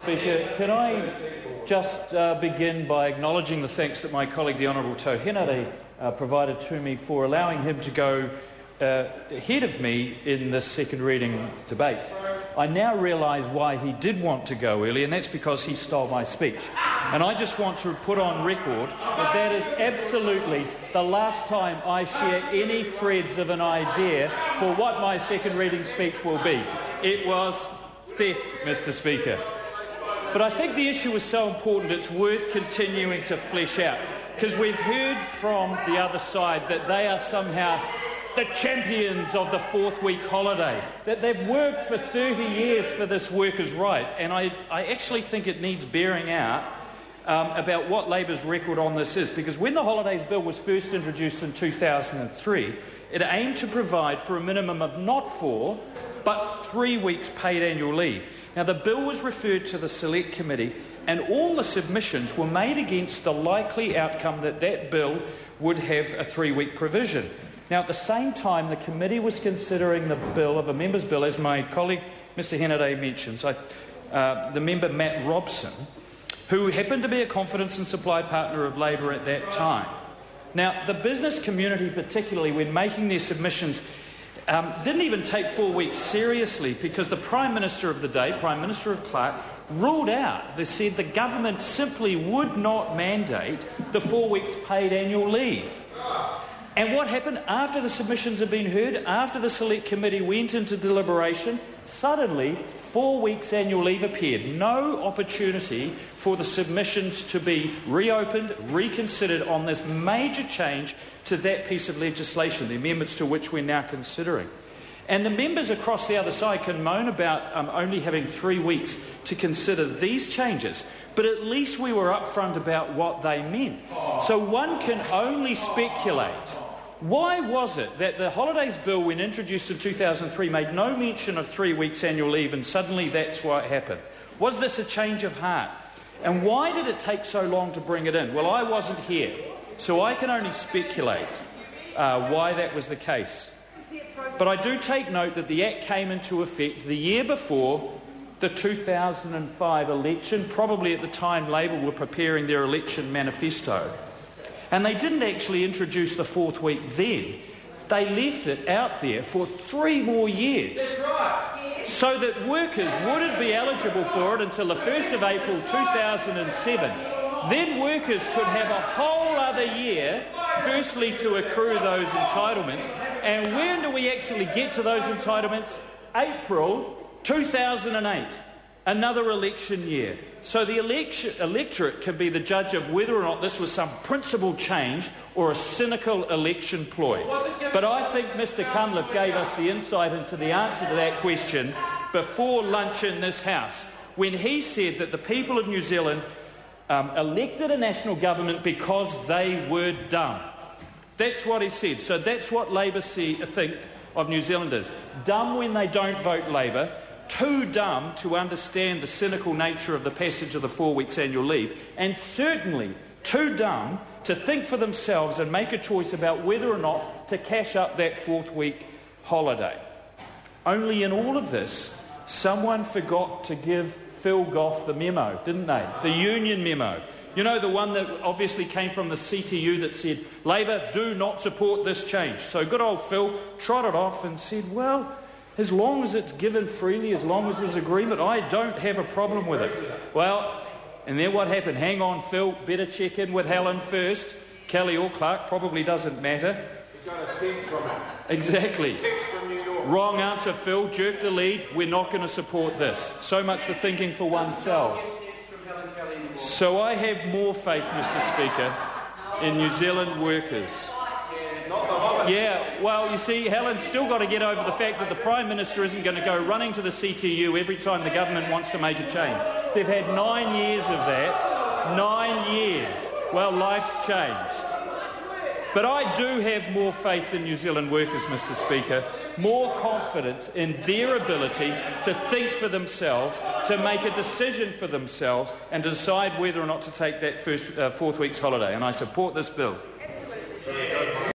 Speaker. Can I just begin by acknowledging the thanks that my colleague, the Honourable Henare, provided to me for allowing him to go ahead of me in this second reading debate. I now realise why he did want to go early, and that's because he stole my speech. And I just want to put on record that that is absolutely the last time I share any threads of an idea for what my second reading speech will be. It was theft, Mr. Speaker. But I think the issue is so important it's worth continuing to flesh out, because we've heard from the other side that they are somehow the champions of the fourth-week holiday, that they've worked for 30 years for this workers' right, and I actually think it needs bearing out about what Labour's record on this is, because when the Holidays Bill was first introduced in 2003, it aimed to provide for a minimum of not 4, but 3 weeks paid annual leave. Now, the bill was referred to the Select Committee, and all the submissions were made against the likely outcome that that bill would have a 3-week provision. Now, at the same time, the committee was considering the bill of a member's bill, as my colleague Mr Henare mentions, the member Matt Robson, who happened to be a confidence and supply partner of Labour at that time. Now, the business community, particularly when making their submissions, didn't even take 4 weeks seriously, because the Prime Minister of the day, Prime Minister of Clark, ruled out. They said the government simply would not mandate the 4 weeks paid annual leave. And what happened after the submissions had been heard, after the Select Committee went into deliberation, suddenly 4 weeks annual leave appeared. No opportunity for the submissions to be reopened, reconsidered on this major change to that piece of legislation, the amendments to which we're now considering. And the members across the other side can moan about only having 3 weeks to consider these changes, but at least we were upfront about what they meant. So one can only speculate. Why was it that the Holidays Bill, when introduced in 2003, made no mention of 3 weeks annual leave, and suddenly that's what happened? Was this a change of heart? And why did it take so long to bring it in? Well, I wasn't here, so I can only speculate why that was the case. But I do take note that the Act came into effect the year before the 2005 election. Probably at the time Labour were preparing their election manifesto. And they didn't actually introduce the fourth week then. They left it out there for 3 more years, so that workers wouldn't be eligible for it until the 1st of April 2007. Then workers could have a whole other year, firstly, to accrue those entitlements. And when do we actually get to those entitlements? April 2008, another election year. So the electorate can be the judge of whether or not this was some principled change or a cynical election ploy. But I think Mr Cunliffe gave us the insight into the answer to that question before lunch in this House, when he said that the people of New Zealand elected a national government because they were dumb. That's what he said. So that's what Labour think of New Zealanders. Dumb when they don't vote Labour, too dumb to understand the cynical nature of the passage of the 4 weeks annual leave, and certainly too dumb to think for themselves and make a choice about whether or not to cash up that 4th week holiday. Only in all of this, someone forgot to give Phil Goff the memo, didn't they? The union memo. You know, the one that obviously came from the CTU that said, Labour do not support this change. So good old Phil trotted off and said, well, as long as it's given freely, as long as there's agreement, I don't have a problem with it. Well, and then what happened? Hang on, Phil, better check in with Helen first. Kelly or Clark, probably doesn't matter. You got a text from him. Exactly. Text from New York. Wrong answer, Phil. Jerk the lead. We're not going to support this. So much for thinking for oneself. So I have more faith, Mr Speaker, in New Zealand workers. Yeah, well, you see, Helen's still got to get over the fact that the Prime Minister isn't going to go running to the CTU every time the government wants to make a change. They've had 9 years of that. 9 years. Well, life's changed. But I do have more faith in New Zealand workers, Mr Speaker, more confidence in their ability to think for themselves, to make a decision for themselves, and to decide whether or not to take that 4th week's holiday. And I support this bill.